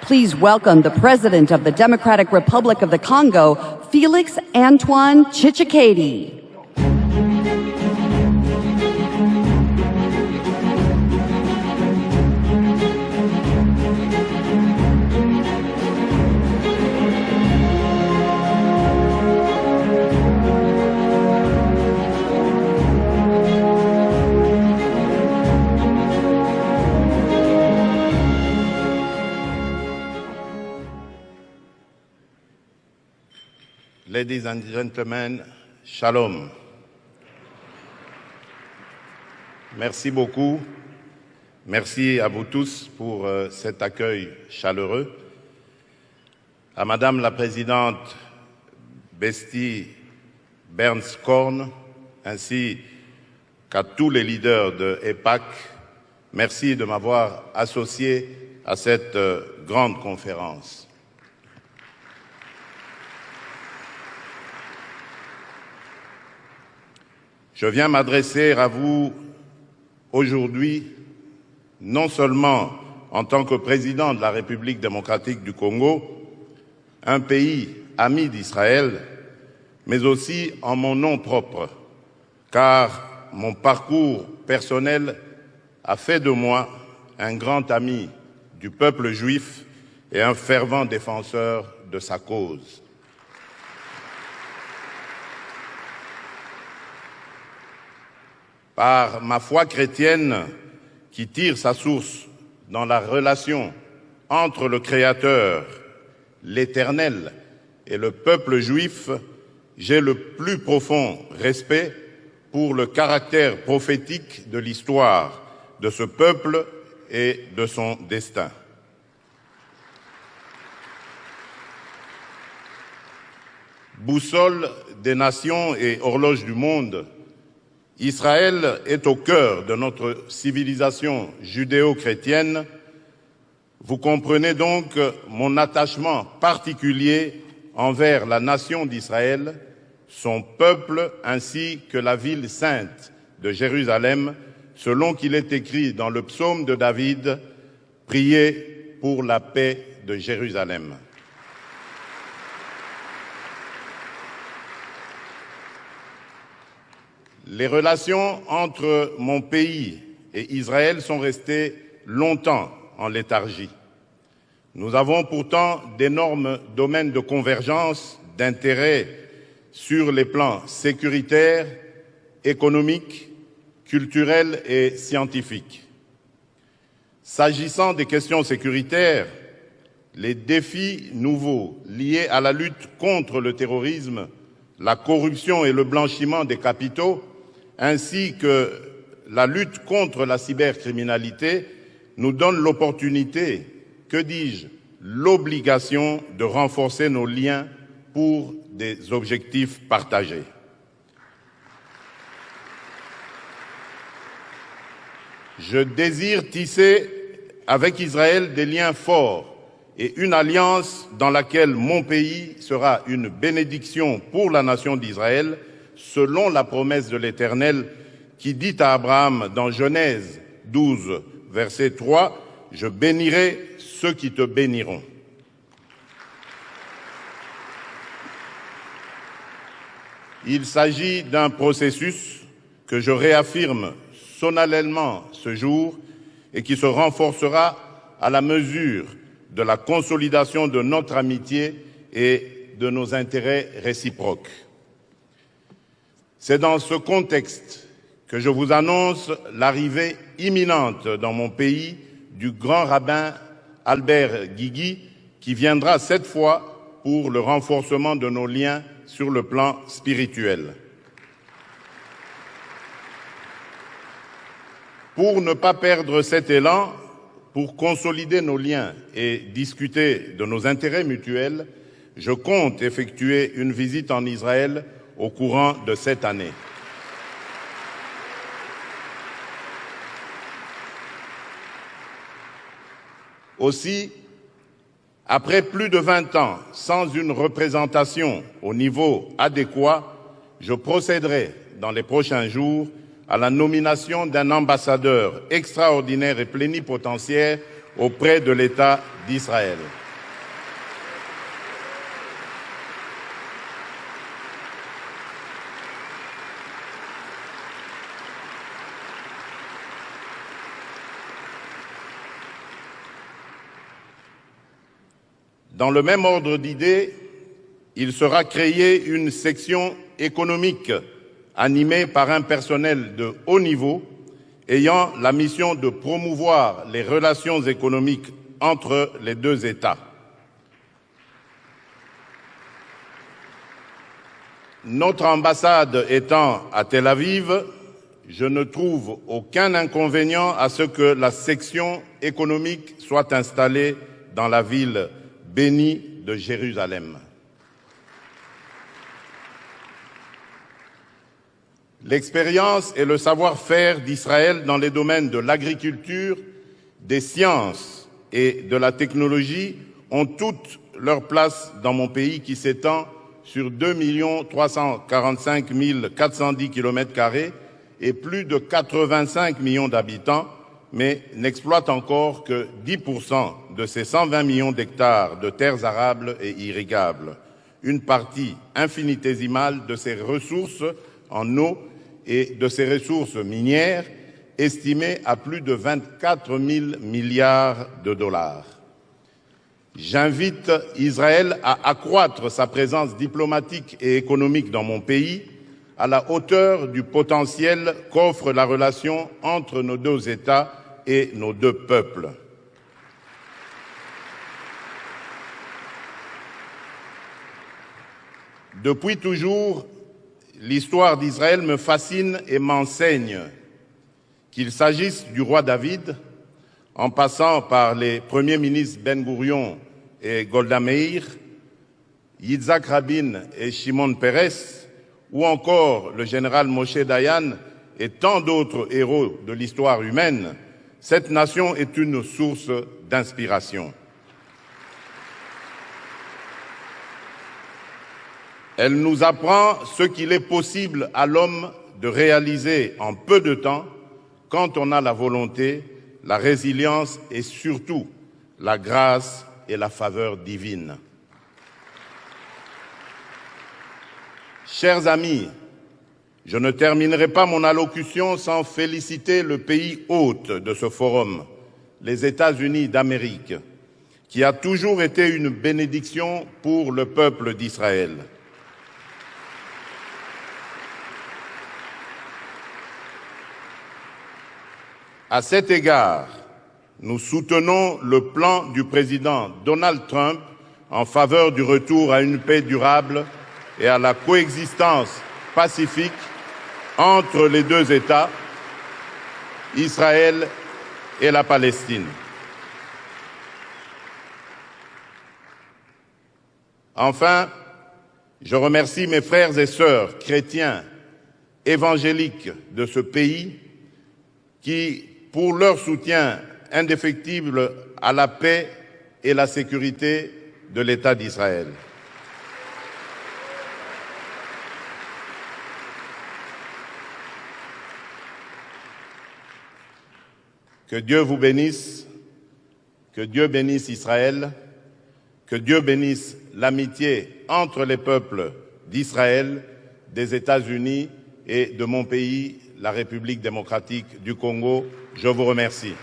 Please welcome the President of the Democratic Republic of the Congo, Felix Antoine Tshisekedi. Ladies and gentlemen, shalom. Merci beaucoup. Merci à vous tous pour cet accueil chaleureux. À Madame la Présidente Besti Bernskorn, ainsi qu'à tous les leaders de EPAC, merci de m'avoir associé à cette grande conférence. Je viens m'adresser à vous aujourd'hui, non seulement en tant que président de la République démocratique du Congo, un pays ami d'Israël, mais aussi en mon nom propre, car mon parcours personnel a fait de moi un grand ami du peuple juif et un fervent défenseur de sa cause. Par ma foi chrétienne qui tire sa source dans la relation entre le Créateur, l'Éternel et le peuple juif, j'ai le plus profond respect pour le caractère prophétique de l'histoire de ce peuple et de son destin. Boussole des nations et horloge du monde, Israël est au cœur de notre civilisation judéo-chrétienne. Vous comprenez donc mon attachement particulier envers la nation d'Israël, son peuple ainsi que la ville sainte de Jérusalem, selon qu'il est écrit dans le psaume de David, « Priez pour la paix de Jérusalem ». Les relations entre mon pays et Israël sont restées longtemps en léthargie. Nous avons pourtant d'énormes domaines de convergence, d'intérêt sur les plans sécuritaires, économiques, culturels et scientifiques. S'agissant des questions sécuritaires, les défis nouveaux liés à la lutte contre le terrorisme, la corruption et le blanchiment des capitaux, ainsi que la lutte contre la cybercriminalité, nous donnent l'opportunité, que dis-je, l'obligation de renforcer nos liens pour des objectifs partagés. Je désire tisser avec Israël des liens forts et une alliance dans laquelle mon pays sera une bénédiction pour la nation d'Israël, selon la promesse de l'Éternel qui dit à Abraham dans Genèse 12, verset 3, « Je bénirai ceux qui te béniront ». Il s'agit d'un processus que je réaffirme solennellement ce jour et qui se renforcera à la mesure de la consolidation de notre amitié et de nos intérêts réciproques. C'est dans ce contexte que je vous annonce l'arrivée imminente dans mon pays du grand rabbin Albert Guigui, qui viendra cette fois pour le renforcement de nos liens sur le plan spirituel. Pour ne pas perdre cet élan, pour consolider nos liens et discuter de nos intérêts mutuels, je compte effectuer une visite en Israël au courant de cette année. Aussi, après plus de 20 ans sans une représentation au niveau adéquat, je procéderai dans les prochains jours à la nomination d'un ambassadeur extraordinaire et plénipotentiaire auprès de l'État d'Israël. Dans le même ordre d'idées, il sera créé une section économique animée par un personnel de haut niveau ayant la mission de promouvoir les relations économiques entre les deux États. Notre ambassade étant à Tel Aviv, je ne trouve aucun inconvénient à ce que la section économique soit installée dans la ville bénie de Jérusalem. L'expérience et le savoir-faire d'Israël dans les domaines de l'agriculture, des sciences et de la technologie ont toute leur place dans mon pays qui s'étend sur 2 345 410 km² et plus de 85 millions d'habitants, mais n'exploite encore que 10% de ces 120 millions d'hectares de terres arables et irrigables, une partie infinitésimale de ces ressources en eau et de ces ressources minières estimées à plus de 24 000 milliards de dollars. J'invite Israël à accroître sa présence diplomatique et économique dans mon pays à la hauteur du potentiel qu'offre la relation entre nos deux États et nos deux peuples. Depuis toujours, l'histoire d'Israël me fascine et m'enseigne, qu'il s'agisse du roi David, en passant par les premiers ministres Ben Gourion et Golda Meir, Yitzhak Rabin et Shimon Peres, ou encore le général Moshe Dayan et tant d'autres héros de l'histoire humaine, cette nation est une source d'inspiration. Elle nous apprend ce qu'il est possible à l'homme de réaliser en peu de temps quand on a la volonté, la résilience et surtout la grâce et la faveur divine. Chers amis, je ne terminerai pas mon allocution sans féliciter le pays hôte de ce forum, les États-Unis d'Amérique, qui a toujours été une bénédiction pour le peuple d'Israël. À cet égard, nous soutenons le plan du président Donald Trump en faveur du retour à une paix durable et à la coexistence pacifique entre les deux États, Israël et la Palestine. Enfin, je remercie mes frères et sœurs chrétiens évangéliques de ce pays qui, pour leur soutien indéfectible à la paix et la sécurité de l'État d'Israël. Que Dieu vous bénisse, que Dieu bénisse Israël, que Dieu bénisse l'amitié entre les peuples d'Israël, des États-Unis et de mon pays, la République démocratique du Congo. Je vous remercie.